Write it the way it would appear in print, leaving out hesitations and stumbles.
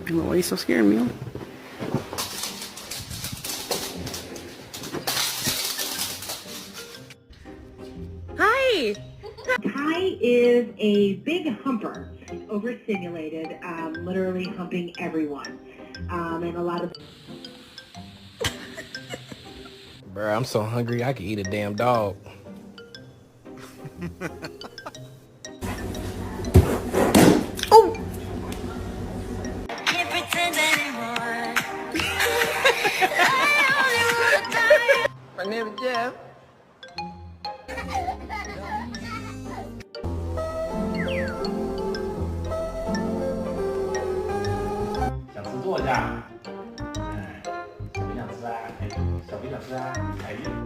Why are you so scared, Mel? Hi! Ty is a big humper, overstimulated, literally humping everyone. And a lot of... Bruh, I'm so hungry I could eat a damn dog. Oh! Can't pretend anymore. My name is Jeff. 想吃坐下。哎，想不想吃啊？哎，想不想吃啊？哎。